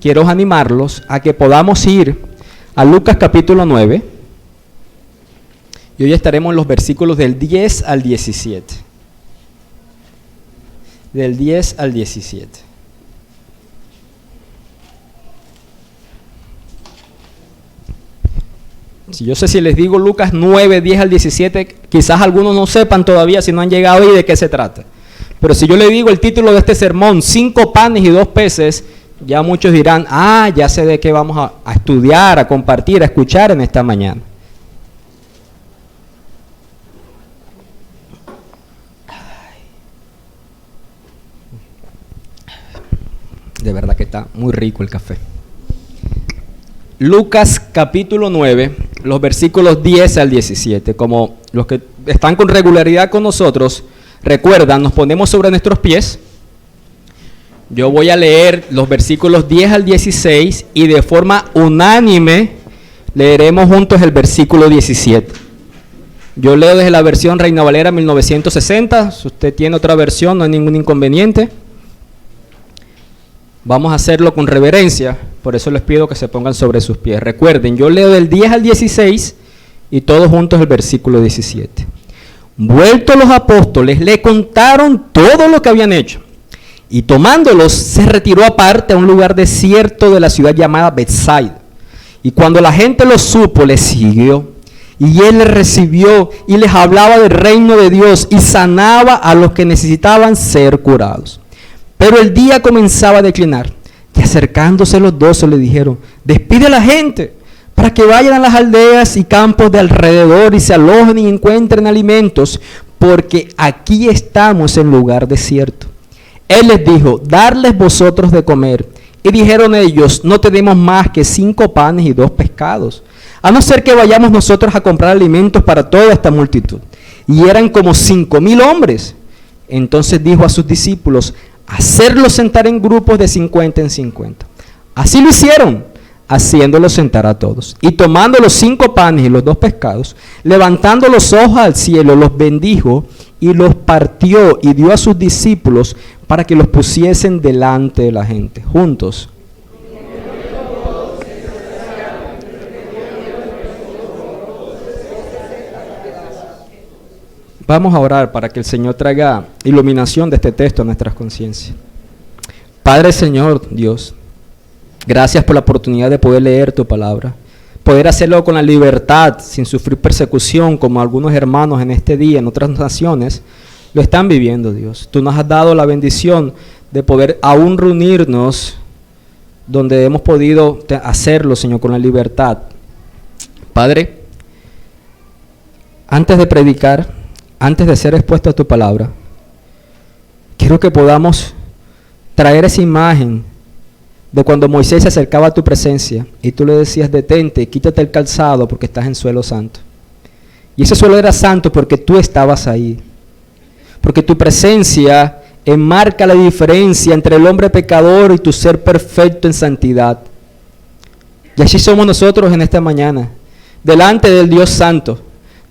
quiero animarlos a que podamos ir a Lucas capítulo 9. Y hoy estaremos en los versículos del 10 al 17. Del 10 al 17. Si yo sé si les digo Lucas 9, 10 al 17, quizás algunos no sepan todavía si no han llegado ahí de qué se trata. Pero si yo le digo el título de este sermón, 5 panes y 2 peces, ya muchos dirán, ya sé de qué vamos a estudiar, a compartir, a escuchar en esta mañana. De verdad que está muy rico el café. Lucas capítulo 9, los versículos 10 al 17. Como los que están con regularidad con nosotros, recuerdan, nos ponemos sobre nuestros pies. Yo voy a leer los versículos 10 al 16 y de forma unánime leeremos juntos el versículo 17. Yo leo desde la versión Reina Valera 1960. Si usted tiene otra versión, no hay ningún inconveniente. Vamos a hacerlo con reverencia, por eso les pido que se pongan sobre sus pies. Recuerden, yo leo del 10 al 16 y todos juntos el versículo 17. Vueltos los apóstoles, le contaron todo lo que habían hecho, y tomándolos se retiró aparte a un lugar desierto de la ciudad llamada Betsaida. Y cuando la gente lo supo, les siguió, y él les recibió y les hablaba del reino de Dios y sanaba a los que necesitaban ser curados. Pero el día comenzaba a declinar, y acercándose los 12 le dijeron, despide a la gente, para que vayan a las aldeas y campos de alrededor y se alojen y encuentren alimentos, porque aquí estamos en lugar desierto. Él les dijo, darles vosotros de comer. Y dijeron ellos, no tenemos más que 5 panes y 2 pescados, a no ser que vayamos nosotros a comprar alimentos para toda esta multitud. Y eran como 5,000 hombres. Entonces dijo a sus discípulos, hacerlos sentar en grupos de 50 en 50. Así lo hicieron, haciéndolos sentar a todos. Y tomando los 5 panes y los 2 pescados, levantando los ojos al cielo, los bendijo y los partió y dio a sus discípulos para que los pusiesen delante de la gente. Juntos. Vamos a orar para que el Señor traiga iluminación de este texto a nuestras conciencias. Padre Señor Dios, gracias por la oportunidad de poder leer tu palabra, poder hacerlo con la libertad, sin sufrir persecución, como algunos hermanos en este día, en otras naciones, lo están viviendo, Dios. Tú nos has dado la bendición de poder aún reunirnos donde hemos podido hacerlo, Señor, con la libertad. Padre, antes de predicar, antes de ser expuesto a tu palabra, quiero que podamos traer esa imagen de cuando Moisés se acercaba a tu presencia y tú le decías, detente, quítate el calzado porque estás en suelo santo. Y ese suelo era santo porque tú estabas ahí, porque tu presencia enmarca la diferencia entre el hombre pecador y tu ser perfecto en santidad. Y así somos nosotros en esta mañana, delante del Dios santo,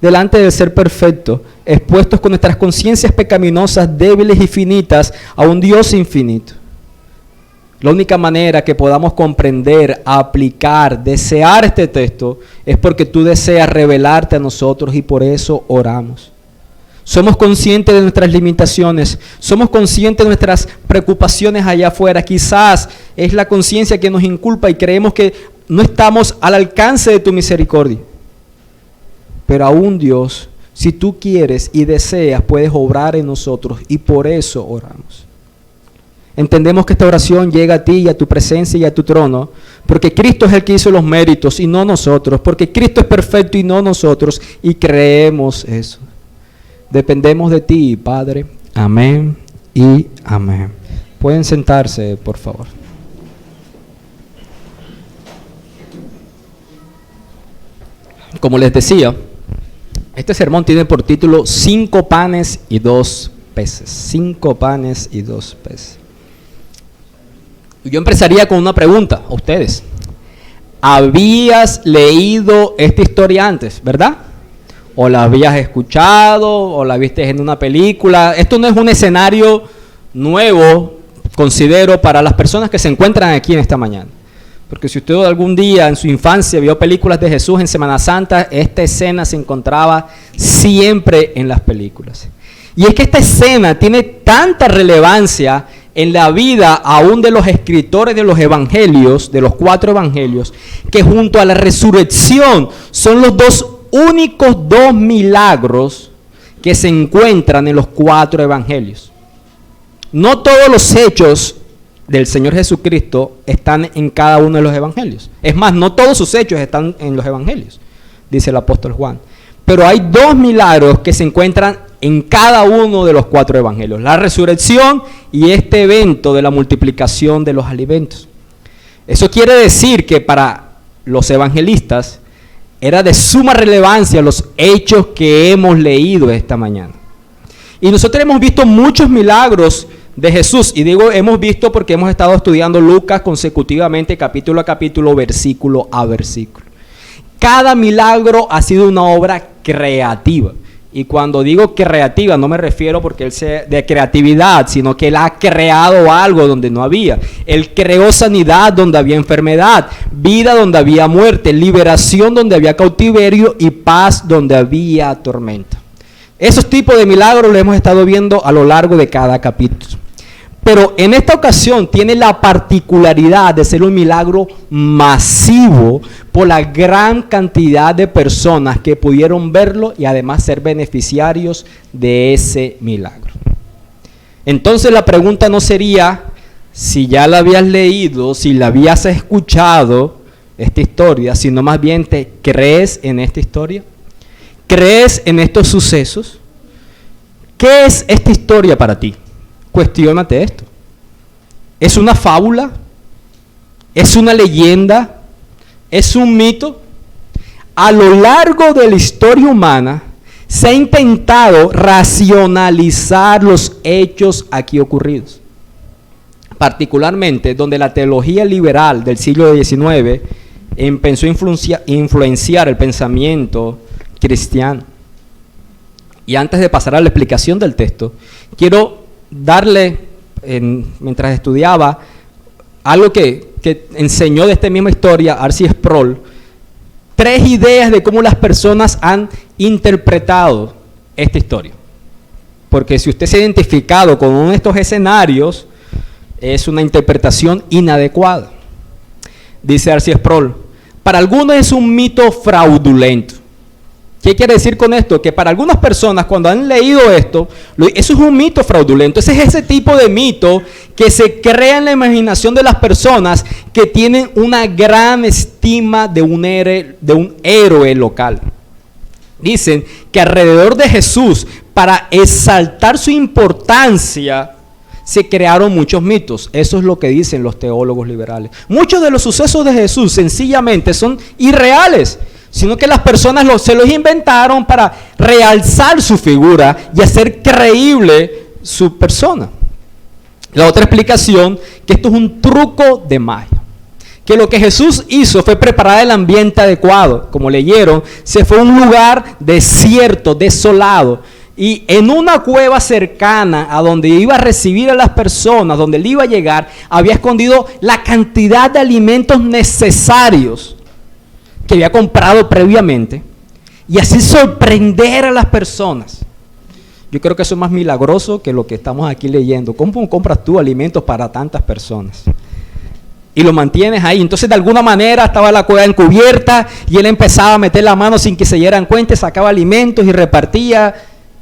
delante del ser perfecto, expuestos con nuestras conciencias pecaminosas, débiles y finitas, a un Dios infinito. La única manera que podamos comprender, aplicar, desear este texto, es porque tú deseas revelarte a nosotros y por eso oramos. Somos conscientes de nuestras limitaciones, somos conscientes de nuestras preocupaciones allá afuera. Quizás es la conciencia que nos inculpa y creemos que no estamos al alcance de tu misericordia. Pero aún Dios, si tú quieres y deseas, puedes obrar en nosotros y por eso oramos. Entendemos que esta oración llega a ti y a tu presencia y a tu trono, porque Cristo es el que hizo los méritos y no nosotros, porque Cristo es perfecto y no nosotros, y creemos eso. Dependemos de ti, Padre. Amén y amén. Pueden sentarse, por favor. Como les decía, este sermón tiene por título 5 panes y 2 peces. 5 panes y 2 peces. Yo empezaría con una pregunta a ustedes. ¿Habías leído esta historia antes, verdad? ¿O la habías escuchado? ¿O la viste en una película? Esto no es un escenario nuevo, considero, para las personas que se encuentran aquí en esta mañana. Porque si usted algún día en su infancia vio películas de Jesús en Semana Santa, esta escena se encontraba siempre en las películas. Y es que esta escena tiene tanta relevancia en la vida aún de los escritores de los evangelios, de los 4 evangelios, que junto a la resurrección son los únicos dos milagros que se encuentran en los 4 evangelios. No todos los hechos del Señor Jesucristo están en cada uno de los evangelios. Es más, no todos sus hechos están en los evangelios, dice el apóstol Juan. Pero hay 2 milagros que se encuentran en cada uno de los 4 evangelios: la resurrección y este evento de la multiplicación de los alimentos. Eso quiere decir que para los evangelistas era de suma relevancia los hechos que hemos leído esta mañana. Y nosotros hemos visto muchos milagros de Jesús, y digo hemos visto porque hemos estado estudiando Lucas consecutivamente, capítulo a capítulo, versículo a versículo. Cada milagro ha sido una obra creativa. Y cuando digo creativa, no me refiero porque él sea de creatividad, sino que él ha creado algo donde no había. Él creó sanidad donde había enfermedad, vida donde había muerte, liberación donde había cautiverio y paz donde había tormenta. Esos tipos de milagros los hemos estado viendo a lo largo de cada capítulo. Pero en esta ocasión tiene la particularidad de ser un milagro masivo por la gran cantidad de personas que pudieron verlo y además ser beneficiarios de ese milagro. Entonces la pregunta no sería si ya la habías leído, si la habías escuchado esta historia, sino más bien ¿te crees en esta historia? ¿Crees en estos sucesos? ¿Qué es esta historia para ti? Cuestiónate esto. ¿Es una fábula? ¿Es una leyenda? ¿Es un mito? A lo largo de la historia humana se ha intentado racionalizar los hechos aquí ocurridos. Particularmente donde la teología liberal del siglo XIX empezó a influenciar el pensamiento cristiano. Y antes de pasar a la explicación del texto, quiero darle, mientras estudiaba, algo que enseñó de esta misma historia R.C. Sproul, 3 ideas de cómo las personas han interpretado esta historia. Porque si usted se ha identificado con uno de estos escenarios, es una interpretación inadecuada. Dice R.C. Sproul, para algunos es un mito fraudulento. ¿Qué quiere decir con esto? Que para algunas personas cuando han leído esto, eso es un mito fraudulento. Ese es ese tipo de mito que se crea en la imaginación de las personas que tienen una gran estima de un héroe local. Dicen que alrededor de Jesús, para exaltar su importancia, se crearon muchos mitos. Eso es lo que dicen los teólogos liberales. Muchos de los sucesos de Jesús sencillamente son irreales, sino que las personas se los inventaron para realzar su figura y hacer creíble su persona. La otra explicación, que esto es un truco de magia, que lo que Jesús hizo fue preparar el ambiente adecuado. Como leyeron, se fue a un lugar desierto, desolado, y en una cueva cercana a donde iba a recibir a las personas, donde él iba a llegar, había escondido la cantidad de alimentos necesarios que había comprado previamente, y así sorprender a las personas. Yo creo que eso es más milagroso que lo que estamos aquí leyendo. ¿Cómo compras tú alimentos para tantas personas? Y lo mantienes ahí. Entonces de alguna manera estaba la cueva encubierta y él empezaba a meter la mano sin que se dieran cuenta, sacaba alimentos y repartía.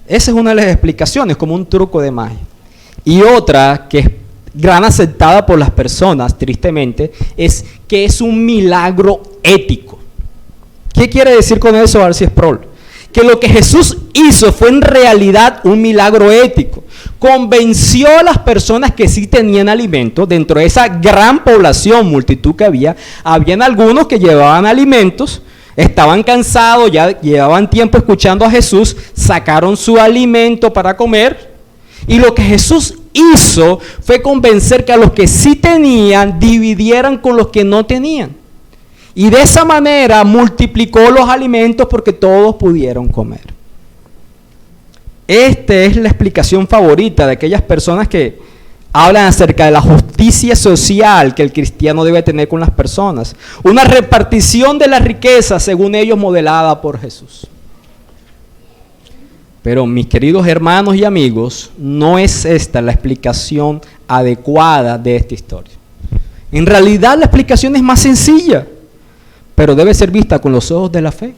Esa es una de las explicaciones, como un truco de magia. Y otra que es gran aceptada por las personas, tristemente, es que es un milagro ético. ¿Qué quiere decir con eso R.C. Sproul? Que lo que Jesús hizo fue en realidad un milagro ético. Convenció a las personas que sí tenían alimento. Dentro de esa gran población, multitud que había, habían algunos que llevaban alimentos, estaban cansados, ya llevaban tiempo escuchando a Jesús, sacaron su alimento para comer, y lo que Jesús hizo fue convencer que a los que sí tenían, dividieran con los que no tenían. Y de esa manera multiplicó los alimentos porque todos pudieron comer. Esta es la explicación favorita de aquellas personas que hablan acerca de la justicia social que el cristiano debe tener con las personas. Una repartición de la riqueza, según ellos, modelada por Jesús. Pero mis queridos hermanos y amigos, no es esta la explicación adecuada de esta historia. En realidad la explicación es más sencilla, pero debe ser vista con los ojos de la fe.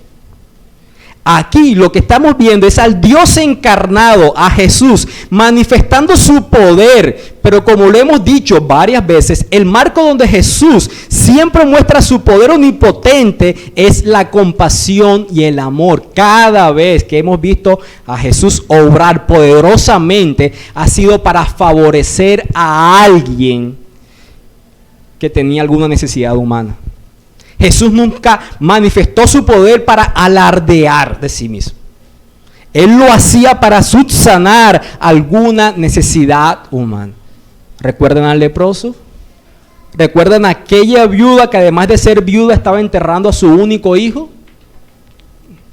Aquí lo que estamos viendo es al Dios encarnado, a Jesús, manifestando su poder. Pero como lo hemos dicho varias veces, el marco donde Jesús siempre muestra su poder omnipotente es la compasión y el amor. Cada vez que hemos visto a Jesús obrar poderosamente, ha sido para favorecer a alguien que tenía alguna necesidad humana. Jesús nunca manifestó su poder para alardear de sí mismo. Él lo hacía para subsanar alguna necesidad humana. ¿Recuerdan al leproso? ¿Recuerdan a aquella viuda que además de ser viuda estaba enterrando a su único hijo?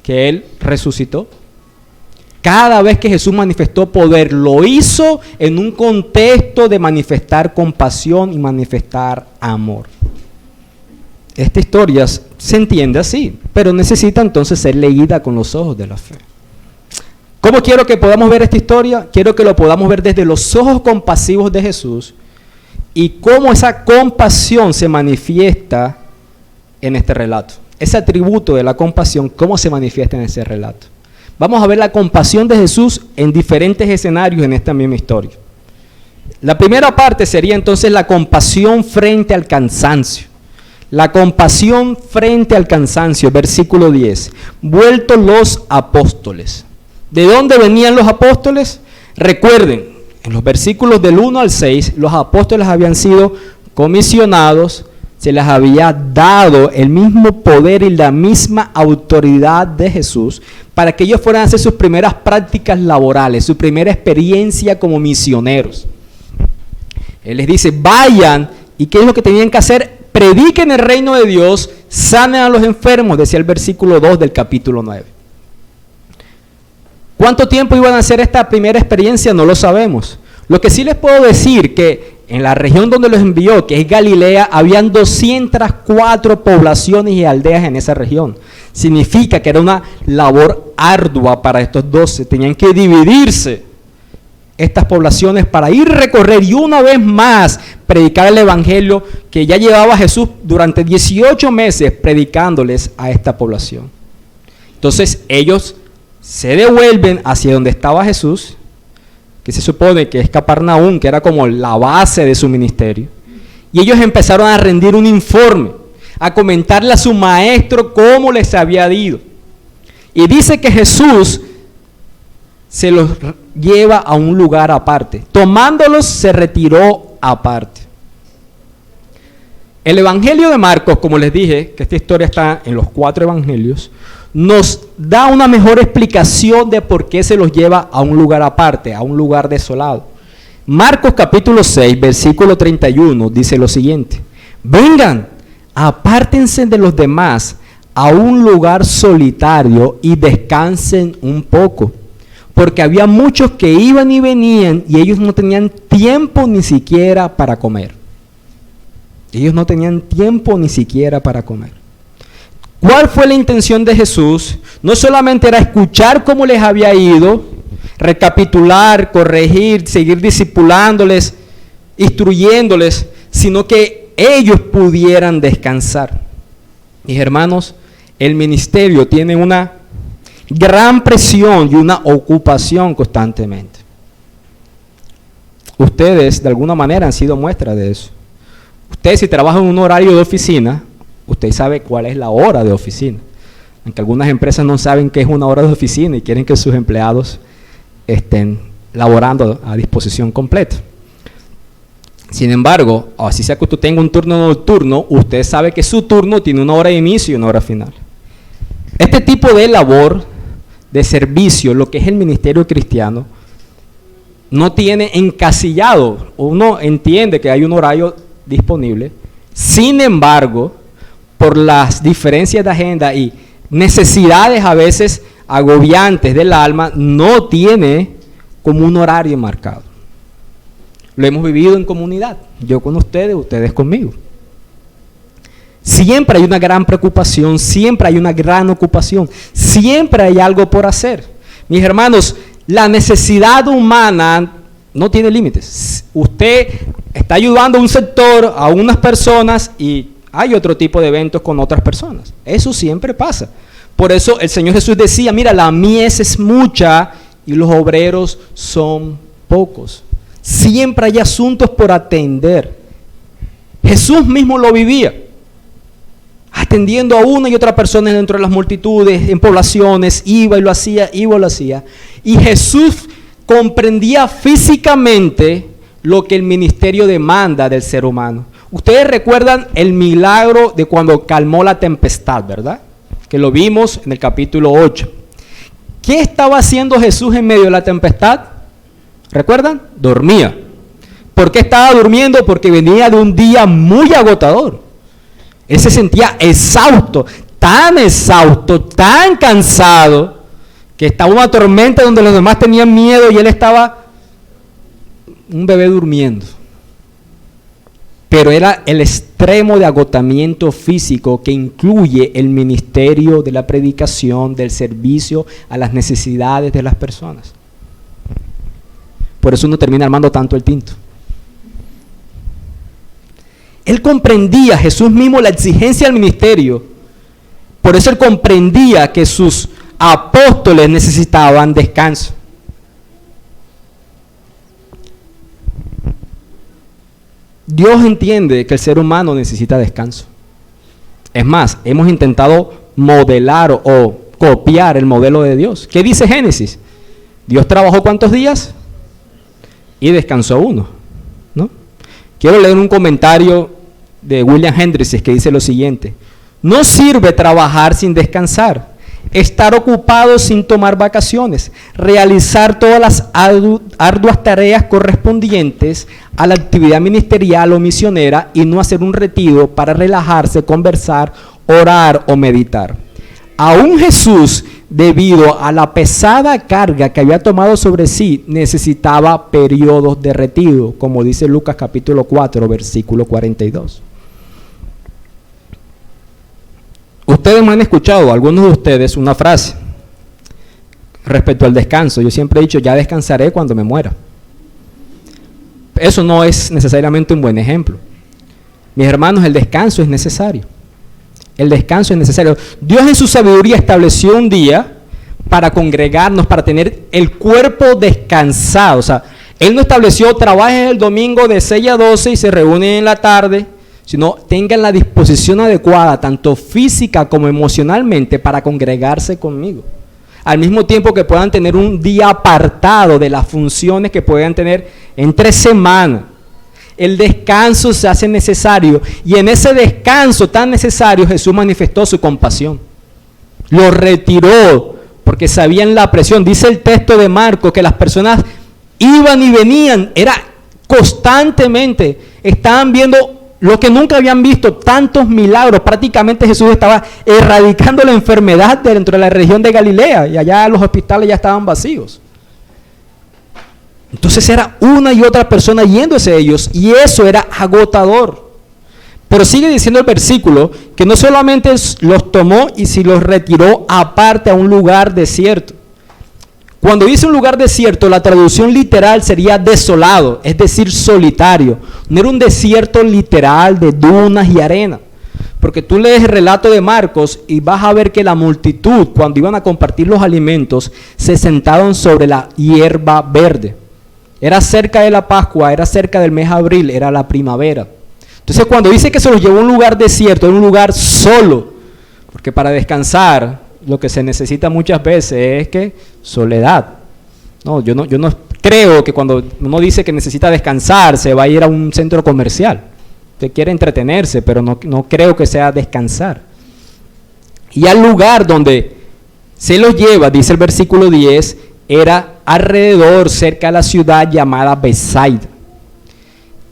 Que Él resucitó. Cada vez que Jesús manifestó poder, lo hizo en un contexto de manifestar compasión y manifestar amor. Esta historia se entiende así, pero necesita entonces ser leída con los ojos de la fe. ¿Cómo quiero que podamos ver esta historia? Quiero que lo podamos ver desde los ojos compasivos de Jesús y cómo esa compasión se manifiesta en este relato. Ese atributo de la compasión, cómo se manifiesta en ese relato. Vamos a ver la compasión de Jesús en diferentes escenarios en esta misma historia. La primera parte sería entonces la compasión frente al cansancio. La compasión frente al cansancio, versículo 10. Vueltos los apóstoles. ¿De dónde venían los apóstoles? Recuerden, en los versículos del 1 al 6, los apóstoles habían sido comisionados, se les había dado el mismo poder y la misma autoridad de Jesús para que ellos fueran a hacer sus primeras prácticas laborales, su primera experiencia como misioneros. Él les dice, vayan, ¿y qué es lo que tenían que hacer? Prediquen el reino de Dios, sanen a los enfermos, decía el versículo 2 del capítulo 9. ¿Cuánto tiempo iban a hacer esta primera experiencia? No lo sabemos. Lo que sí les puedo decir que en la región donde los envió, que es Galilea, habían 204 poblaciones y aldeas en esa región. Significa que era una labor ardua para estos 12. Tenían que dividirse estas poblaciones para ir a recorrer y una vez más predicar el evangelio que ya llevaba Jesús durante 18 meses predicándoles a esta población. Entonces ellos se devuelven hacia donde estaba Jesús, que se supone que es Capernaum, que era como la base de su ministerio, y ellos empezaron a rendir un informe, a comentarle a su maestro cómo les había ido. Y dice que Jesús se los lleva a un lugar aparte. Tomándolos, se retiró aparte. El Evangelio de Marcos, como les dije, que esta historia está en los 4 evangelios, nos da una mejor explicación de por qué se los lleva a un lugar aparte, a un lugar desolado. Marcos capítulo 6, versículo 31, dice lo siguiente: vengan, apártense de los demás a un lugar solitario y descansen un poco. Porque había muchos que iban y venían y ellos no tenían tiempo ni siquiera para comer. Ellos no tenían tiempo ni siquiera para comer. ¿Cuál fue la intención de Jesús? No solamente era escuchar cómo les había ido, recapitular, corregir, seguir discipulándoles, instruyéndoles, sino que ellos pudieran descansar. Mis hermanos, el ministerio tiene una gran presión y una ocupación constantemente. Ustedes de alguna manera han sido muestra de eso. Ustedes, si trabajan en un horario de oficina, usted sabe cuál es la hora de oficina. Aunque algunas empresas no saben qué es una hora de oficina y quieren que sus empleados estén laborando a disposición completa. Sin embargo, así sea que usted tenga un turno nocturno, usted sabe que su turno tiene una hora de inicio y una hora final. Este tipo de labor, de servicio, lo que es el ministerio cristiano, no tiene encasillado. Uno entiende que hay un horario disponible. Sin embargo, por las diferencias de agenda y necesidades a veces agobiantes del alma, no tiene como un horario marcado. Lo hemos vivido en comunidad, yo con ustedes, ustedes conmigo. Siempre hay una gran preocupación, siempre hay una gran ocupación, siempre hay algo por hacer. Mis hermanos, la necesidad humana no tiene límites. Usted está ayudando a un sector, a unas personas, y hay otro tipo de eventos con otras personas. Eso siempre pasa. Por eso el Señor Jesús decía, mira, la mies es mucha y los obreros son pocos. Siempre hay asuntos por atender. Jesús mismo lo vivía, atendiendo a una y otra persona dentro de las multitudes, en poblaciones, iba y lo hacía. Y Jesús comprendía físicamente lo que el ministerio demanda del ser humano. Ustedes recuerdan el milagro de cuando calmó la tempestad, ¿verdad? Que lo vimos en el capítulo 8. ¿Qué estaba haciendo Jesús en medio de la tempestad? ¿Recuerdan? Dormía. ¿Por qué estaba durmiendo? Porque venía de un día muy agotador. Él se sentía exhausto, tan cansado, que estaba una tormenta donde los demás tenían miedo y él estaba un bebé durmiendo. Pero era el extremo de agotamiento físico que incluye el ministerio de la predicación, del servicio a las necesidades de las personas. Por eso uno termina armando tanto el tinto. Él comprendía, Jesús mismo, la exigencia del ministerio. Por eso él comprendía que sus apóstoles necesitaban descanso. Dios entiende que el ser humano necesita descanso. Es más, hemos intentado modelar o copiar el modelo de Dios. ¿Qué dice Génesis? Dios trabajó ¿cuántos días? Y descansó uno, ¿no? Quiero leer un comentario de William Hendricks que dice lo siguiente: no sirve trabajar sin descansar, estar ocupado sin tomar vacaciones, realizar todas las arduas tareas correspondientes a la actividad ministerial o misionera y no hacer un retiro para relajarse, conversar, orar o meditar. Aún Jesús, debido a la pesada carga que había tomado sobre sí, necesitaba periodos de retiro, como dice Lucas capítulo 4, versículo 42. Ustedes me han escuchado, algunos de ustedes, una frase respecto al descanso. Yo siempre he dicho, ya descansaré cuando me muera. Eso no es necesariamente un buen ejemplo. Mis hermanos, el descanso es necesario. El descanso es necesario. Dios en su sabiduría estableció un día para congregarnos, para tener el cuerpo descansado. O sea, Él no estableció trabajen el domingo de 6 a 12 y se reúnen en la tarde, sino tengan la disposición adecuada, tanto física como emocionalmente, para congregarse conmigo. Al mismo tiempo que puedan tener un día apartado de las funciones que puedan tener entre semanas. El descanso se hace necesario, y en ese descanso tan necesario Jesús manifestó su compasión. Lo retiró porque sabían la presión. Dice el texto de Marcos que las personas iban y venían, era constantemente, estaban viendo lo que nunca habían visto, tantos milagros. Prácticamente Jesús estaba erradicando la enfermedad dentro de la región de Galilea, y allá los hospitales ya estaban vacíos. Entonces era una y otra persona yéndose a ellos, y eso era agotador. Pero sigue diciendo el versículo que no solamente los tomó y si los retiró aparte a un lugar desierto. Cuando dice un lugar desierto, la traducción literal sería desolado, es decir, solitario. No era un desierto literal de dunas y arena. Porque tú lees el relato de Marcos y vas a ver que la multitud, cuando iban a compartir los alimentos, se sentaron sobre la hierba verde. Era cerca de la Pascua, era cerca del mes de abril, era la primavera. Entonces cuando dice que se los llevó a un lugar desierto, era un lugar solo, porque para descansar lo que se necesita muchas veces es que soledad. No, yo no creo que cuando uno dice que necesita descansar se va a ir a un centro comercial. Usted quiere entretenerse, pero no creo que sea descansar. Y al lugar donde se los lleva, dice el versículo 10, era alrededor, cerca de la ciudad llamada Betsaida.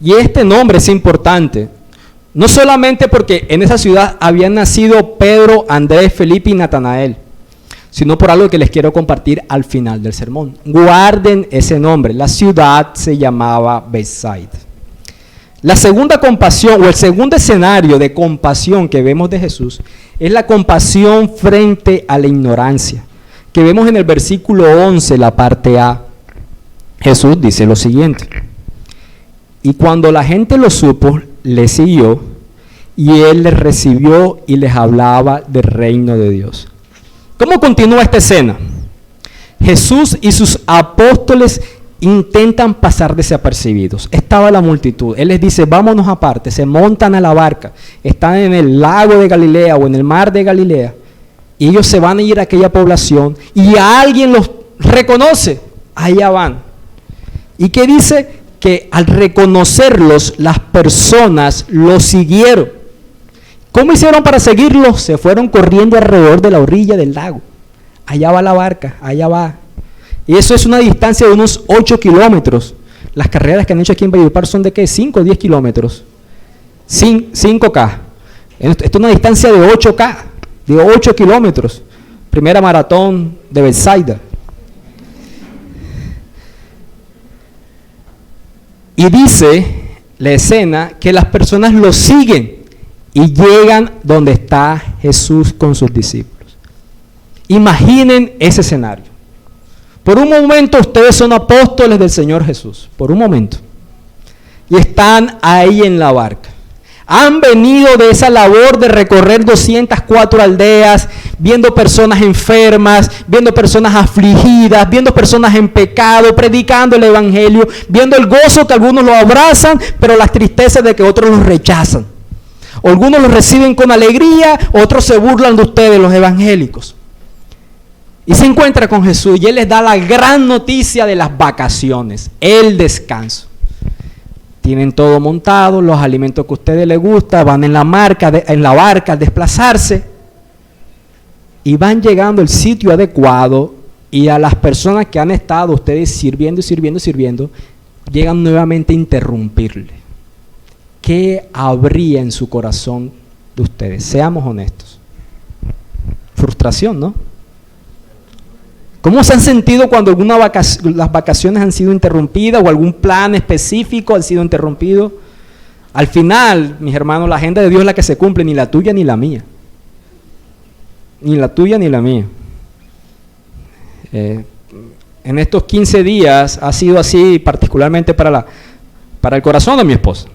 Y este nombre es importante, no solamente porque en esa ciudad habían nacido Pedro, Andrés, Felipe y Natanael, sino por algo que les quiero compartir al final del sermón. Guarden ese nombre. La ciudad se llamaba Bethsaida. La segunda compasión, o el segundo escenario de compasión que vemos de Jesús, es la compasión frente a la ignorancia, que vemos en el versículo 11, la parte A. Jesús dice lo siguiente: y cuando la gente lo supo, le siguió, y él les recibió y les hablaba del reino de Dios. ¿Cómo continúa esta escena? Jesús y sus apóstoles intentan pasar desapercibidos. Estaba la multitud. Él les dice, vámonos aparte. Se montan a la barca. Están en el lago de Galilea o en el mar de Galilea. Y ellos se van a ir a aquella población. Y a alguien los reconoce. Allá van. ¿Y qué dice? Que al reconocerlos, las personas los siguieron. ¿Cómo hicieron para seguirlos? Se fueron corriendo alrededor de la orilla del lago. Allá va la barca, allá va. Y eso es una distancia de unos 8 kilómetros. Las carreras que han hecho aquí en Valledupar son de ¿qué? 5 o 10 kilómetros. 5K. Esto es una distancia de 8K, de 8 kilómetros. Primera maratón de Bethsaida. Y dice la escena que las personas lo siguen y llegan donde está Jesús con sus discípulos. Imaginen ese escenario. Por un momento ustedes son apóstoles del Señor Jesús, por un momento. Y están ahí en la barca. Han venido de esa labor de recorrer 204 aldeas, viendo personas enfermas, viendo personas afligidas, viendo personas en pecado, predicando el evangelio, viendo el gozo que algunos lo abrazan, pero las tristezas de que otros los rechazan. Algunos los reciben con alegría, otros se burlan de ustedes, los evangélicos. Y se encuentra con Jesús y Él les da la gran noticia de las vacaciones, el descanso. Tienen todo montado, los alimentos que a ustedes les gustan, van en la barca a desplazarse y van llegando al sitio adecuado y a las personas que han estado ustedes sirviendo, llegan nuevamente a interrumpirle. ¿Qué habría en su corazón de ustedes? Seamos honestos. Frustración, ¿no? ¿Cómo se han sentido cuando las vacaciones han sido interrumpidas o algún plan específico ha sido interrumpido? Al final, mis hermanos, la agenda de Dios es la que se cumple, ni la tuya ni la mía. Ni la tuya ni la mía. En estos 15 días ha sido así, particularmente para el corazón de mi esposa.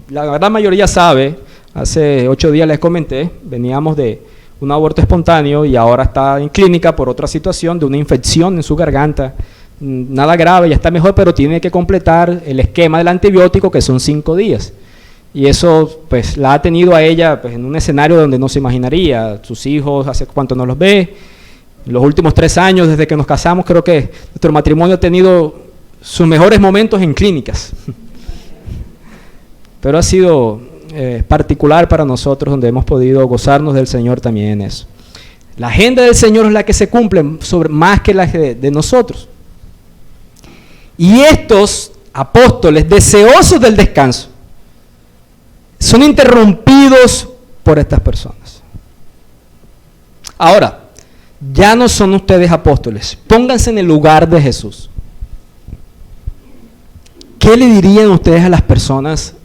La gran mayoría sabe, hace 8 días les comenté, veníamos de un aborto espontáneo y ahora está en clínica por otra situación de una infección en su garganta. Nada grave, ya está mejor, pero tiene que completar el esquema del antibiótico, que son 5 días. Y eso pues la ha tenido a ella pues, en un escenario donde no se imaginaría. Sus hijos, hace cuánto no los ve. En los últimos 3 años, desde que nos casamos, creo que nuestro matrimonio ha tenido sus mejores momentos en clínicas. Pero ha sido particular para nosotros, donde hemos podido gozarnos del Señor también en eso. La agenda del Señor es la que se cumple más que la de nosotros. Y estos apóstoles, deseosos del descanso, son interrumpidos por estas personas. Ahora, ya no son ustedes apóstoles. Pónganse en el lugar de Jesús. ¿Qué le dirían ustedes a las personas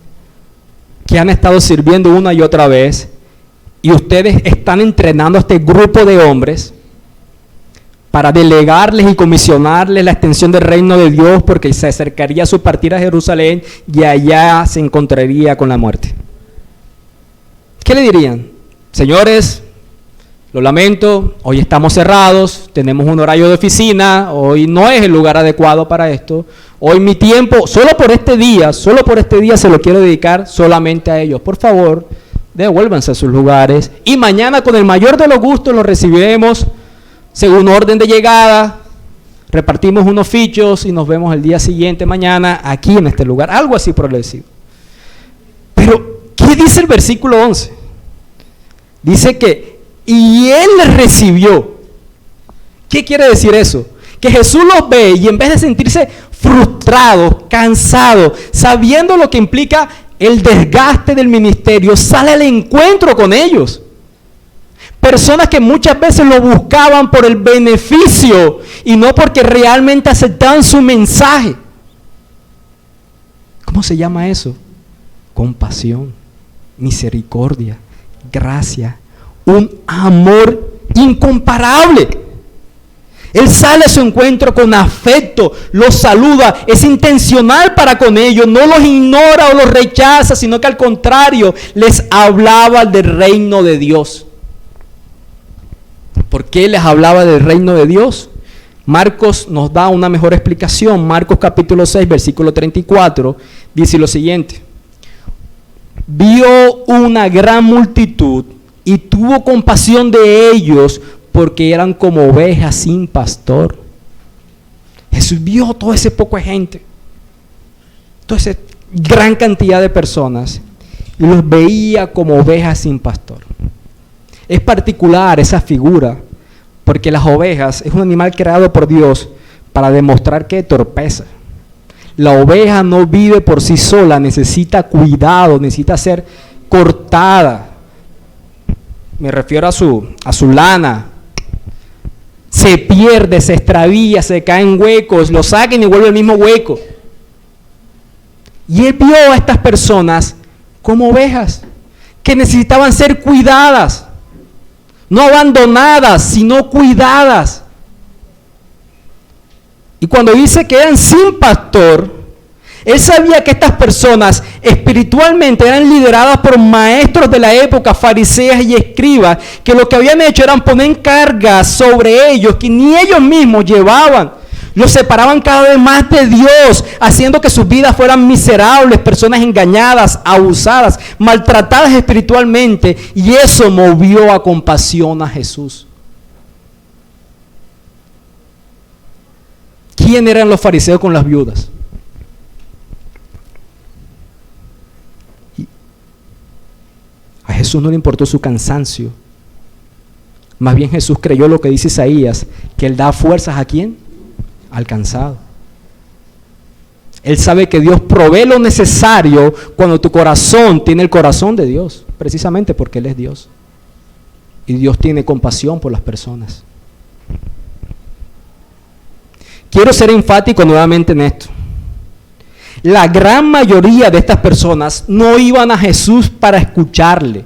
que han estado sirviendo una y otra vez y ustedes están entrenando a este grupo de hombres para delegarles y comisionarles la extensión del reino de Dios, porque se acercaría a su partida a Jerusalén y allá se encontraría con la muerte? ¿Qué le dirían? Señores, lo lamento, hoy estamos cerrados, tenemos un horario de oficina, hoy no es el lugar adecuado para esto, hoy mi tiempo, solo por este día se lo quiero dedicar solamente a ellos. Por favor, devuélvanse a sus lugares y mañana con el mayor de los gustos los recibiremos según orden de llegada, repartimos unos fichos y nos vemos el día siguiente, mañana, aquí en este lugar, algo así por el estilo. Pero, ¿qué dice el versículo 11? Dice que y Él les recibió. ¿Qué quiere decir eso? Que Jesús los ve y en vez de sentirse frustrado, cansado, sabiendo lo que implica el desgaste del ministerio, sale al encuentro con ellos. Personas que muchas veces lo buscaban por el beneficio y no porque realmente aceptaban su mensaje. ¿Cómo se llama eso? Compasión, misericordia, gracia, un amor incomparable. Él sale a su encuentro con afecto, los saluda, es intencional para con ellos, no los ignora o los rechaza, sino que al contrario, les hablaba del reino de Dios. ¿Por qué les hablaba del reino de Dios? Marcos nos da una mejor explicación. Marcos capítulo 6, versículo 34, dice lo siguiente. Vio una gran multitud y tuvo compasión de ellos porque eran como ovejas sin pastor. Jesús vio todo ese poco de gente, toda esa gran cantidad de personas, y los veía como ovejas sin pastor. Es particular esa figura, porque las ovejas es un animal creado por Dios para demostrar que torpeza. La oveja no vive por sí sola, necesita cuidado, necesita ser cortada. Me refiero a su lana. Se pierde, se extravía, se cae en huecos, lo sacan y vuelve al mismo hueco. Y él vio a estas personas como ovejas que necesitaban ser cuidadas, no abandonadas, sino cuidadas. Y cuando dice que eran sin pastor, él sabía que estas personas espiritualmente eran lideradas por maestros de la época, fariseos y escribas, que lo que habían hecho eran poner cargas sobre ellos que ni ellos mismos llevaban. Los separaban cada vez más de Dios, haciendo que sus vidas fueran miserables, personas engañadas, abusadas, maltratadas espiritualmente, y eso movió a compasión a Jesús. ¿Quién eran los fariseos con las viudas? A Jesús no le importó su cansancio. Más bien Jesús creyó lo que dice Isaías, que Él da fuerzas ¿a quién? Al cansado. Él sabe que Dios provee lo necesario cuando tu corazón tiene el corazón de Dios, precisamente porque Él es Dios. Y Dios tiene compasión por las personas. Quiero ser enfático nuevamente en esto. La gran mayoría de estas personas no iban a Jesús para escucharle,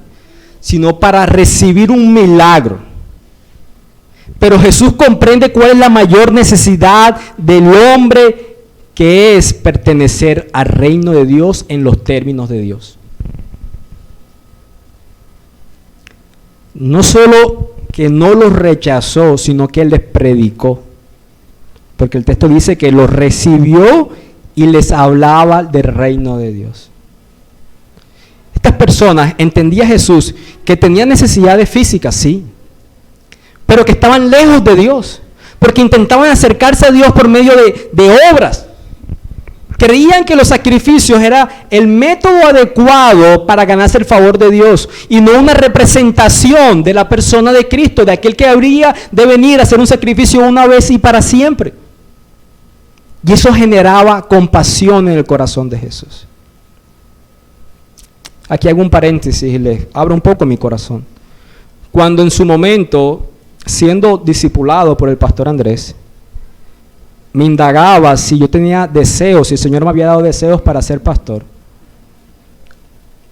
sino para recibir un milagro. Pero Jesús comprende cuál es la mayor necesidad del hombre, que es pertenecer al reino de Dios en los términos de Dios. No solo que no los rechazó, sino que Él les predicó. Porque el texto dice que los recibió y les hablaba del reino de Dios. Estas personas entendía Jesús que tenían necesidades físicas, sí, pero que estaban lejos de Dios, porque intentaban acercarse a Dios por medio de obras. Creían que los sacrificios era el método adecuado para ganarse el favor de Dios y no una representación de la persona de Cristo, de aquel que habría de venir a hacer un sacrificio una vez y para siempre. Y eso generaba compasión en el corazón de Jesús. Aquí hago un paréntesis y les abro un poco mi corazón. Cuando en su momento, siendo discipulado por el pastor Andrés, me indagaba si yo tenía deseos, si el Señor me había dado deseos para ser pastor.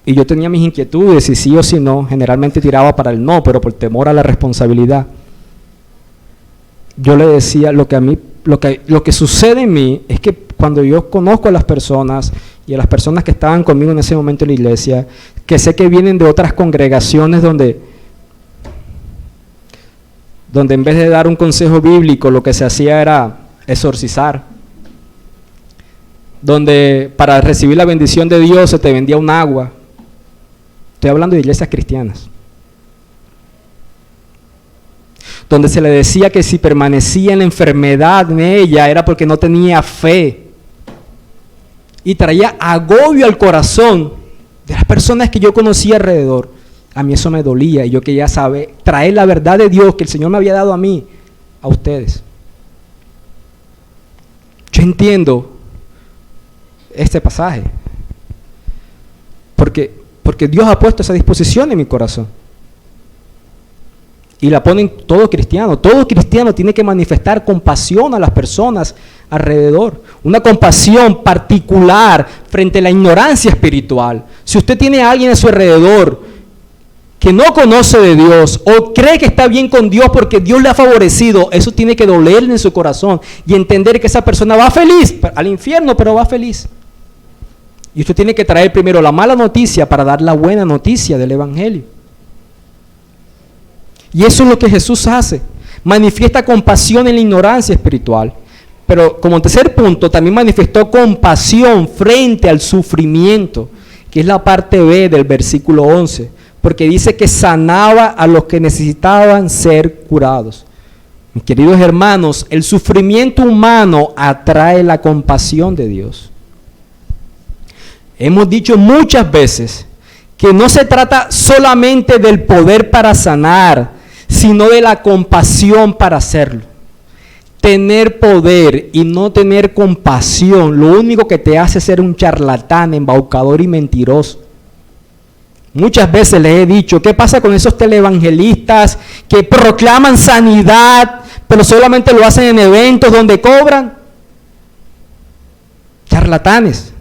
Y yo tenía mis inquietudes, si sí o si no, generalmente tiraba para el no, pero por temor a la responsabilidad. Yo le decía, lo que sucede en mí es que cuando yo conozco a las personas y a las personas que estaban conmigo en ese momento en la iglesia, que sé que vienen de otras congregaciones donde en vez de dar un consejo bíblico, lo que se hacía era exorcizar, donde para recibir la bendición de Dios se te vendía un agua. Estoy hablando de iglesias cristianas, donde se le decía que si permanecía en la enfermedad en ella era porque no tenía fe, y traía agobio al corazón de las personas que yo conocía alrededor. A mí eso me dolía y yo quería saber, traer la verdad de Dios que el Señor me había dado a mí, a ustedes. Yo entiendo este pasaje, porque Dios ha puesto esa disposición en mi corazón. Y la ponen todo cristiano. Todo cristiano tiene que manifestar compasión a las personas alrededor. Una compasión particular frente a la ignorancia espiritual. Si usted tiene a alguien a su alrededor que no conoce de Dios o cree que está bien con Dios porque Dios le ha favorecido, eso tiene que dolerle en su corazón y entender que esa persona va feliz al infierno, pero va feliz. Y usted tiene que traer primero la mala noticia para dar la buena noticia del Evangelio. Y eso es lo que Jesús hace. Manifiesta compasión en la ignorancia espiritual. Pero como tercer punto, también manifestó compasión frente al sufrimiento, que es la parte B del versículo 11. Porque dice que sanaba a los que necesitaban ser curados. Mis queridos hermanos, el sufrimiento humano atrae la compasión de Dios. Hemos dicho muchas veces que no se trata solamente del poder para sanar, sino de la compasión para hacerlo. Tener poder y no tener compasión, lo único que te hace ser un charlatán, embaucador y mentiroso. Muchas veces les he dicho, ¿qué pasa con esos televangelistas que proclaman sanidad, pero solamente lo hacen en eventos donde cobran? Charlatanes.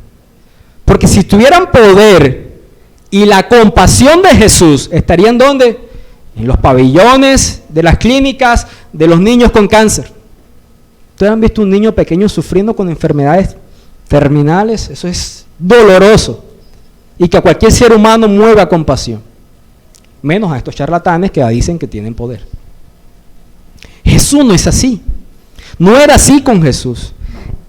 Porque si tuvieran poder y la compasión de Jesús, ¿estarían dónde? En los pabellones de las clínicas de los niños con cáncer. ¿Ustedes han visto un niño pequeño sufriendo con enfermedades terminales? Eso es doloroso. Y que a cualquier ser humano mueva compasión. Menos a estos charlatanes que dicen que tienen poder. Jesús no es así. No era así con Jesús.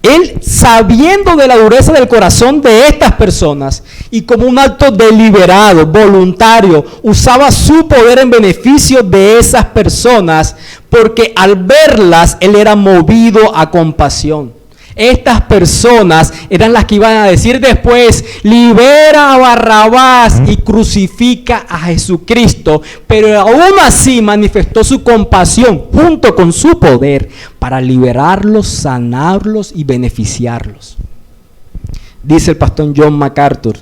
Él, sabiendo de la dureza del corazón de estas personas y como un acto deliberado, voluntario, usaba su poder en beneficio de esas personas porque al verlas él era movido a compasión. Estas personas eran las que iban a decir después, libera a Barrabás y crucifica a Jesucristo. Pero aún así manifestó su compasión junto con su poder para liberarlos, sanarlos y beneficiarlos. Dice el pastor John MacArthur,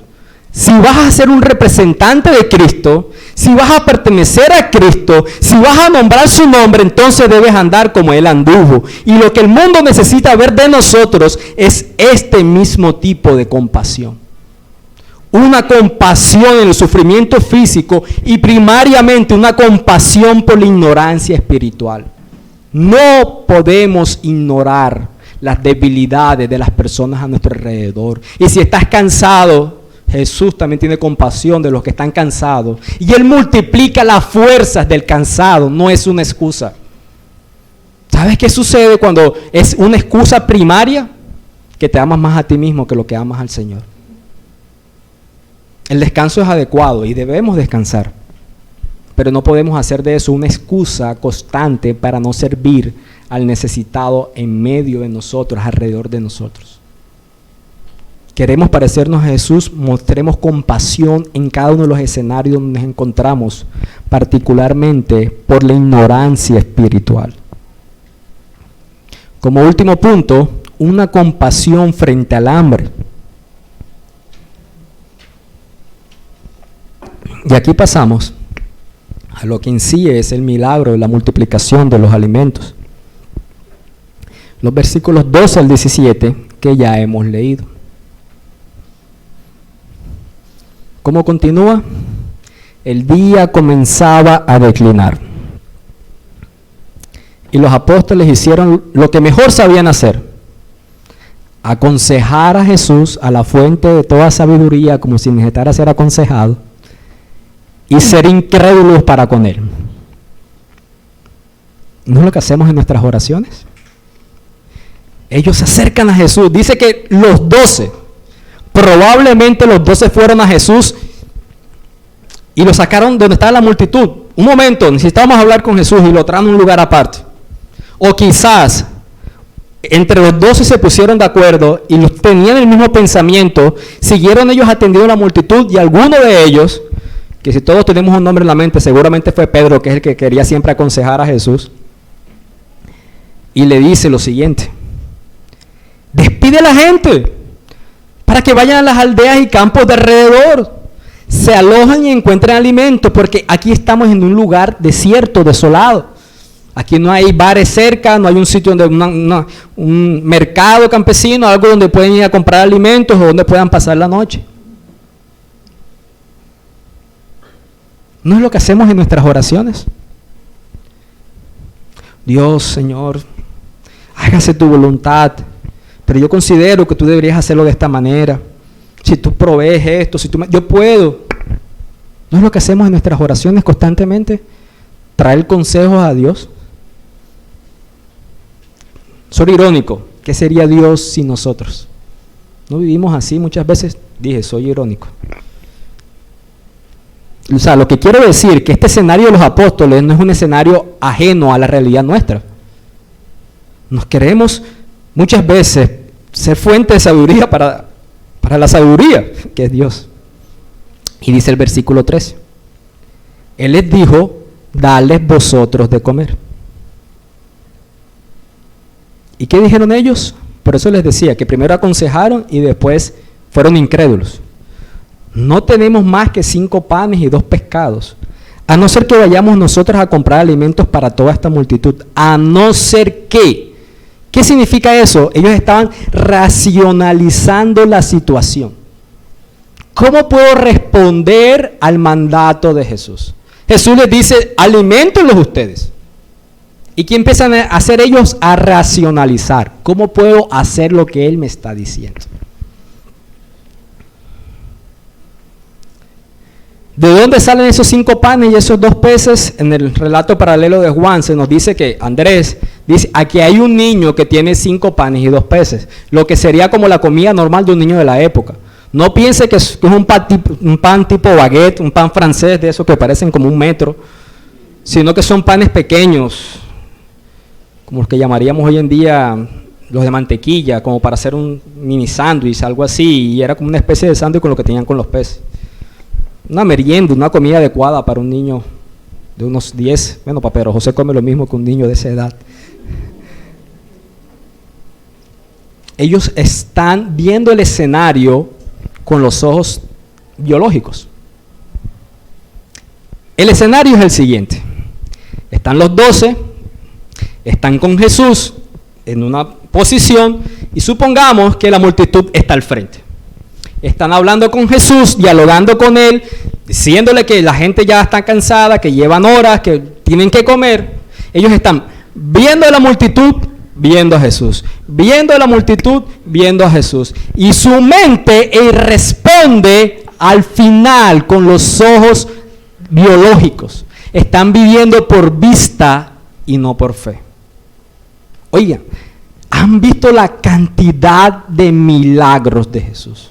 si vas a ser un representante de Cristo, si vas a pertenecer a Cristo, si vas a nombrar su nombre, entonces debes andar como Él anduvo. Y lo que el mundo necesita ver de nosotros es este mismo tipo de compasión. Una compasión en el sufrimiento físico y primariamente una compasión por la ignorancia espiritual. No podemos ignorar las debilidades de las personas a nuestro alrededor. Y si estás cansado, Jesús también tiene compasión de los que están cansados. Y Él multiplica las fuerzas del cansado, no es una excusa. ¿Sabes qué sucede cuando es una excusa primaria? Que te amas más a ti mismo que lo que amas al Señor. El descanso es adecuado y debemos descansar. Pero no podemos hacer de eso una excusa constante para no servir al necesitado en medio de nosotros, alrededor de nosotros. Queremos parecernos a Jesús, mostremos compasión en cada uno de los escenarios donde nos encontramos, particularmente por la ignorancia espiritual. Como último punto, una compasión frente al hambre. Y aquí pasamos a lo que en sí es el milagro de la multiplicación de los alimentos. Los versículos 12 al 17 que ya hemos leído. ¿Cómo continúa? El día comenzaba a declinar. Y los apóstoles hicieron lo que mejor sabían hacer. Aconsejar a Jesús, a la fuente de toda sabiduría, como si necesitara ser aconsejado, y ser incrédulos para con Él. ¿No es lo que hacemos en nuestras oraciones? Ellos se acercan a Jesús. Dice que los 12, probablemente los 12 fueron a Jesús y lo sacaron donde estaba la multitud. Un momento, necesitamos hablar con Jesús y lo traen a un lugar aparte. O quizás entre los 12 se pusieron de acuerdo y tenían el mismo pensamiento, siguieron ellos atendiendo a la multitud y alguno de ellos, que si todos tenemos un nombre en la mente, seguramente fue Pedro, que es el que quería siempre aconsejar a Jesús, y le dice lo siguiente: despide a la gente para que vayan a las aldeas y campos de alrededor. se alojan y encuentran alimento, porque aquí estamos en un lugar desierto, desolado. Aquí no hay bares cerca, no hay un sitio donde un mercado campesino, algo donde pueden ir a comprar alimentos o donde puedan pasar la noche. ¿No es lo que hacemos en nuestras oraciones? Dios, Señor, hágase tu voluntad, pero yo considero que tú deberías hacerlo de esta manera. Si tú provees esto, yo puedo. ¿No es lo que hacemos en nuestras oraciones constantemente? Traer consejos a Dios. Soy irónico. ¿Qué sería Dios sin nosotros? ¿No vivimos así muchas veces? Dije, soy irónico. O sea, lo que quiero decir que este escenario de los apóstoles no es un escenario ajeno a la realidad nuestra. Nos queremos muchas veces ser fuente de sabiduría para la sabiduría, que es Dios. Y dice el versículo 13, Él les dijo, dadles vosotros de comer. ¿Y qué dijeron ellos? Por eso les decía que primero aconsejaron y después fueron incrédulos. No tenemos más que 5 panes y 2 pescados, a no ser que vayamos nosotros a comprar alimentos para toda esta multitud, a no ser que. ¿Qué significa eso? Ellos estaban racionalizando la situación. ¿Cómo puedo responder al mandato de Jesús? Jesús les dice, aliméntenlos ustedes. ¿Y qué empiezan a hacer ellos? A racionalizar. ¿Cómo puedo hacer lo que Él me está diciendo? ¿De dónde salen esos 5 panes y esos 2 peces? En el relato paralelo de Juan se nos dice que Andrés dice, aquí hay un niño que tiene 5 panes y 2 peces, lo que sería como la comida normal de un niño de la época. No piense que es un pan tipo baguette, un pan francés de esos que parecen como 1 metro, sino que son panes pequeños, como los que llamaríamos hoy en día los de mantequilla, como para hacer un mini sándwich, algo así, y era como una especie de sándwich con lo que tenían con los peces. Una merienda, una comida adecuada para un niño de unos 10, bueno, Pedro José come lo mismo que un niño de esa edad. Ellos están viendo el escenario con los ojos biológicos. El escenario es el siguiente. Están los 12, están con Jesús en una posición y supongamos que la multitud está al frente. Están hablando con Jesús, dialogando con Él, diciéndole que la gente ya está cansada, que llevan horas, que tienen que comer. Ellos están viendo a la multitud, viendo a Jesús. Viendo a la multitud, viendo a Jesús. Y su mente responde al final con los ojos biológicos. Están viviendo por vista y no por fe. Oigan, ¿han visto la cantidad de milagros de Jesús?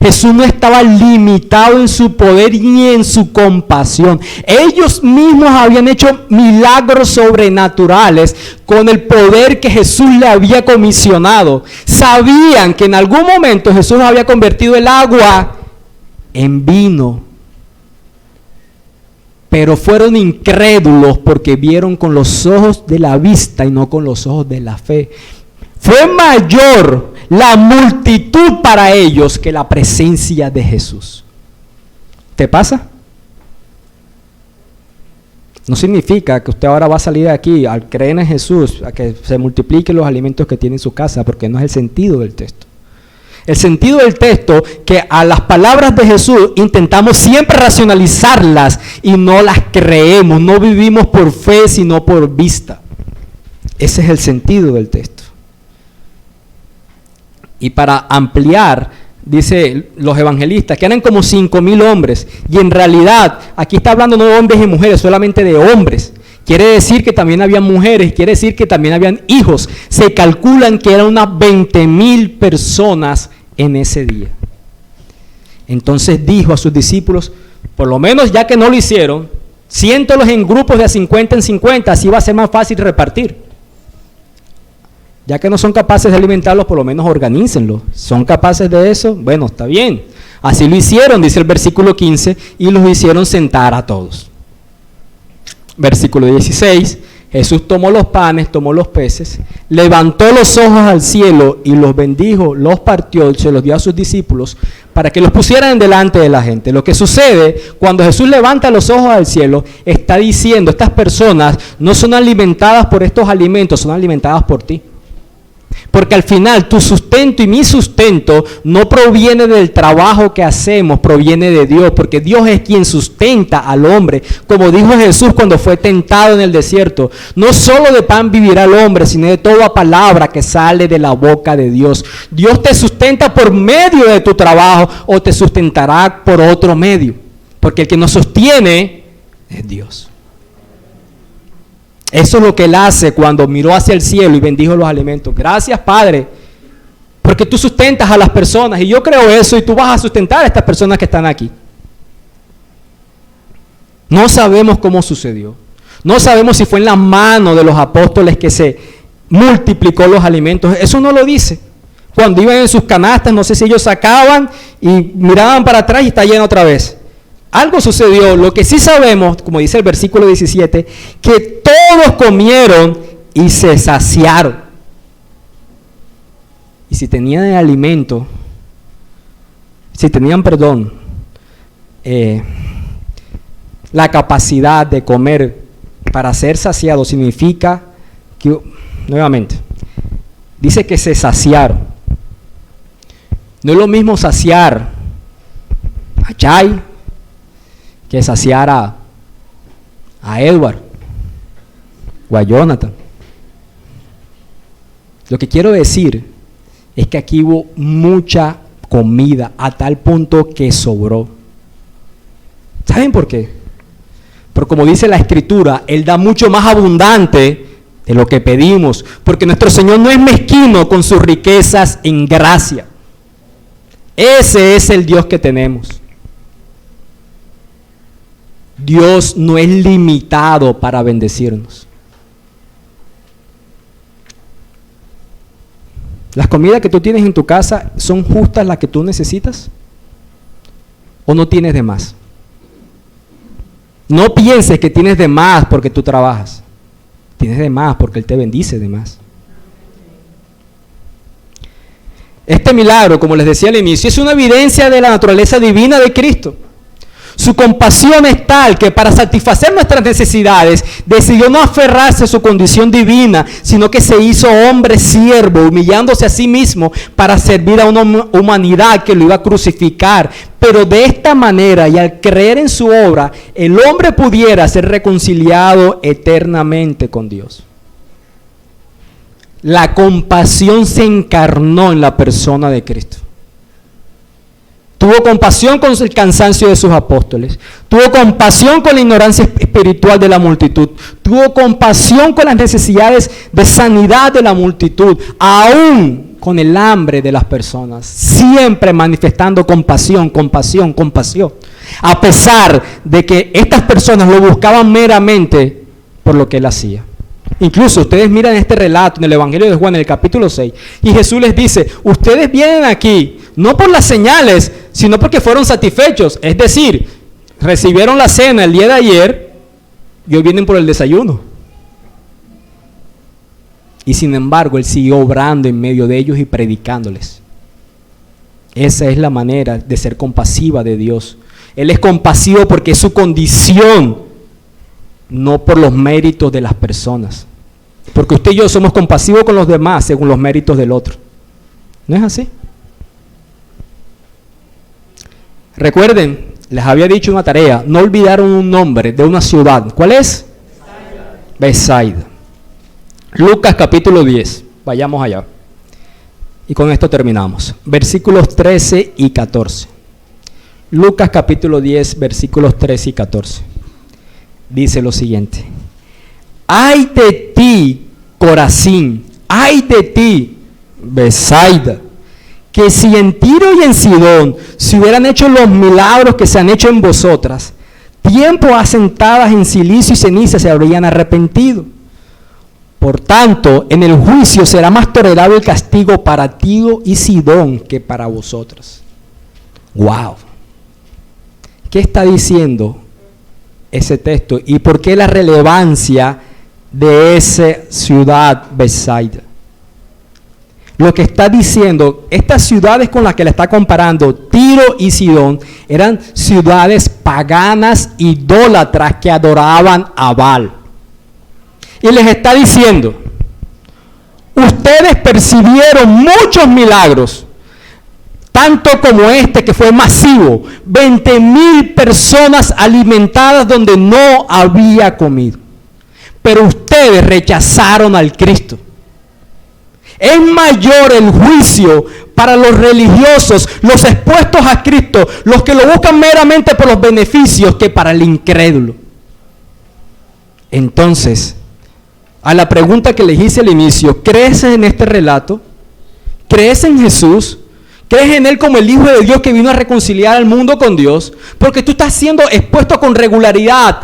Jesús no estaba limitado en su poder ni en su compasión. Ellos mismos habían hecho milagros sobrenaturales con el poder que Jesús le había comisionado. Sabían que en algún momento Jesús había convertido el agua en vino. Pero fueron incrédulos porque vieron con los ojos de la vista y no con los ojos de la fe. Fue mayor la multitud para ellos que la presencia de Jesús. ¿Te pasa? No significa que usted ahora va a salir de aquí al creer en Jesús, a que se multipliquen los alimentos que tiene en su casa, porque no es el sentido del texto. El sentido del texto, que a las palabras de Jesús intentamos siempre racionalizarlas y no las creemos, no vivimos por fe sino por vista. Ese es el sentido del texto. Y para ampliar, dice los evangelistas, que eran como 5,000 hombres, y en realidad aquí está hablando no de hombres y mujeres, solamente de hombres. Quiere decir que también habían mujeres, quiere decir que también habían hijos. Se calculan que eran unas 20,000 personas en ese día. Entonces dijo a sus discípulos, por lo menos ya que no lo hicieron, siéntolos en grupos de 50 en 50, así va a ser más fácil repartir. Ya que no son capaces de alimentarlos, por lo menos organícenlos. ¿Son capaces de eso? Bueno, está bien. Así lo hicieron, dice el versículo 15, y los hicieron sentar a todos. Versículo 16, Jesús tomó los panes, tomó los peces, levantó los ojos al cielo y los bendijo, los partió y se los dio a sus discípulos para que los pusieran delante de la gente. Lo que sucede cuando Jesús levanta los ojos al cielo, está diciendo, estas personas no son alimentadas por estos alimentos, son alimentadas por ti. Porque al final tu sustento y mi sustento no proviene del trabajo que hacemos, proviene de Dios, porque Dios es quien sustenta al hombre. Como dijo Jesús cuando fue tentado en el desierto, no solo de pan vivirá el hombre, sino de toda palabra que sale de la boca de Dios. Dios te sustenta por medio de tu trabajo o te sustentará por otro medio, porque el que nos sostiene es Dios. Eso es lo que Él hace cuando miró hacia el cielo y bendijo los alimentos. Gracias, Padre, porque tú sustentas a las personas. Y yo creo eso, y tú vas a sustentar a estas personas que están aquí. No sabemos cómo sucedió. No sabemos si fue en la mano de los apóstoles que se multiplicó los alimentos. Eso no lo dice. Cuando iban en sus canastas, no sé si ellos sacaban y miraban para atrás y está lleno otra vez. Algo sucedió. Lo que sí sabemos, como dice el versículo 17, que todos comieron y se saciaron. Y si tenían el alimento, la capacidad de comer para ser saciado, significa que, nuevamente, dice que se saciaron. No es lo mismo saciar a Chay que saciar a Edward o a Jonathan. Lo que quiero decir es que aquí hubo mucha comida a tal punto que sobró. ¿Saben por qué? Porque como dice la Escritura, Él da mucho más abundante de lo que pedimos, porque nuestro Señor no es mezquino con sus riquezas en gracia. Ese es el Dios que tenemos. Dios no es limitado para bendecirnos. ¿Las comidas que tú tienes en tu casa son justas las que tú necesitas? ¿O no tienes de más? No pienses que tienes de más porque tú trabajas. Tienes de más porque Él te bendice de más. Este milagro, como les decía al inicio, es una evidencia de la naturaleza divina de Cristo. Su compasión es tal que para satisfacer nuestras necesidades decidió no aferrarse a su condición divina, sino que se hizo hombre siervo, humillándose a sí mismo para servir a una humanidad que lo iba a crucificar. Pero de esta manera y al creer en su obra, el hombre pudiera ser reconciliado eternamente con Dios. La compasión se encarnó en la persona de Cristo. Tuvo compasión con el cansancio de sus apóstoles. Tuvo compasión con la ignorancia espiritual de la multitud. Tuvo compasión con las necesidades de sanidad de la multitud. Aún con el hambre de las personas. Siempre manifestando compasión, compasión, compasión. A pesar de que estas personas lo buscaban meramente por lo que Él hacía. Incluso ustedes miran este relato en el Evangelio de Juan, en el capítulo 6. Y Jesús les dice, ustedes vienen aquí no por las señales, sino porque fueron satisfechos. Es decir, recibieron la cena el día de ayer y hoy vienen por el desayuno. Y sin embargo, Él siguió obrando en medio de ellos y predicándoles. Esa es la manera de ser compasiva de Dios. Él es compasivo porque es su condición, no por los méritos de las personas. Porque usted y yo somos compasivos con los demás según los méritos del otro. ¿No es así? Recuerden, les había dicho una tarea, no olvidaron un nombre de una ciudad. ¿Cuál es? Betsaida. Lucas capítulo 10, vayamos allá. Y con esto terminamos. Versículos 13 y 14. Lucas capítulo 10, versículos 13 y 14. Dice lo siguiente. ¡Ay de ti, Corazín! ¡Ay de ti, Betsaida! Que si en Tiro y en Sidón se hubieran hecho los milagros que se han hecho en vosotras, tiempo asentadas en silicio y ceniza se habrían arrepentido. Por tanto, en el juicio será más tolerable el castigo para Tiro y Sidón que para vosotras. ¡Wow! ¿Qué está diciendo ese texto? ¿Y por qué la relevancia de esa ciudad Betsaida? lo que está diciendo, estas ciudades con las que le está comparando, Tiro y Sidón, eran ciudades paganas, idólatras, que adoraban a Baal. Y les está diciendo, ustedes percibieron muchos milagros, tanto como este que fue masivo, 20,000 personas alimentadas donde no había comido. Pero ustedes rechazaron al Cristo. Es mayor el juicio para los religiosos, los expuestos a Cristo, los que lo buscan meramente por los beneficios, que para el incrédulo. Entonces, a la pregunta que les hice al inicio, ¿crees en este relato? ¿Crees en Jesús? ¿Crees en Él como el Hijo de Dios que vino a reconciliar al mundo con Dios? Porque tú estás siendo expuesto con regularidad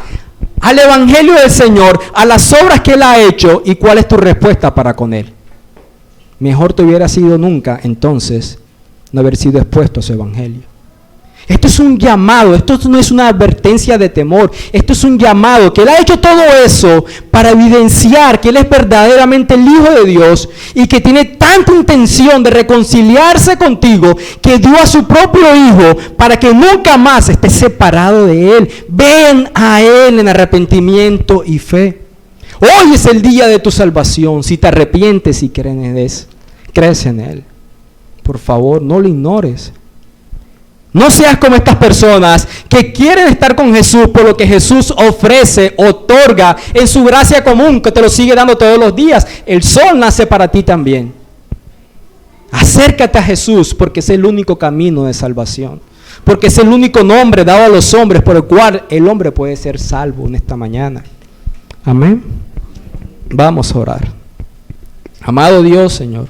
al Evangelio del Señor, a las obras que Él ha hecho, y cuál es tu respuesta para con Él. Mejor te hubiera sido nunca, entonces, no haber sido expuesto a su Evangelio. Esto es un llamado, esto no es una advertencia de temor, esto es un llamado, que Él ha hecho todo eso para evidenciar que Él es verdaderamente el Hijo de Dios y que tiene tanta intención de reconciliarse contigo que dio a su propio Hijo para que nunca más estés separado de Él. Ven a Él en arrepentimiento y fe. Hoy es el día de tu salvación. Si te arrepientes y crees en Él, por favor, no lo ignores. No seas como estas personas que quieren estar con Jesús por lo que Jesús ofrece, otorga en su gracia común, que te lo sigue dando todos los días. El sol nace para ti también. Acércate a Jesús, porque es el único camino de salvación. Porque es el único nombre dado a los hombres por el cual el hombre puede ser salvo en esta mañana. Amén. Vamos a orar. Amado Dios, Señor,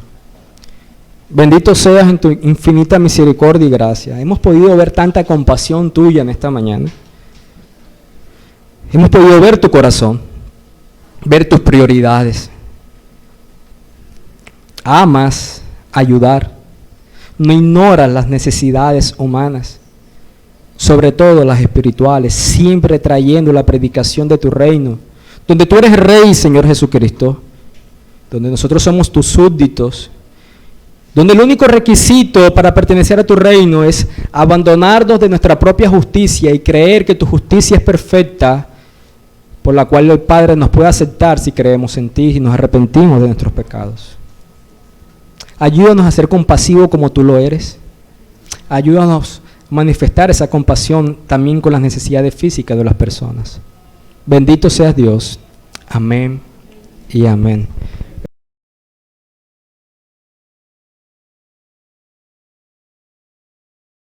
bendito seas en tu infinita misericordia y gracia. Hemos podido ver tanta compasión tuya en esta mañana. Hemos podido ver tu corazón, ver tus prioridades. Amas ayudar, no ignoras las necesidades humanas, sobre todo las espirituales, siempre trayendo la predicación de tu reino, donde tú eres Rey, Señor Jesucristo, donde nosotros somos tus súbditos, donde el único requisito para pertenecer a tu reino es abandonarnos de nuestra propia justicia y creer que tu justicia es perfecta, por la cual el Padre nos puede aceptar si creemos en ti y nos arrepentimos de nuestros pecados. Ayúdanos a ser compasivos como tú lo eres. Ayúdanos a manifestar esa compasión también con las necesidades físicas de las personas. Bendito seas Dios. Amén y amén.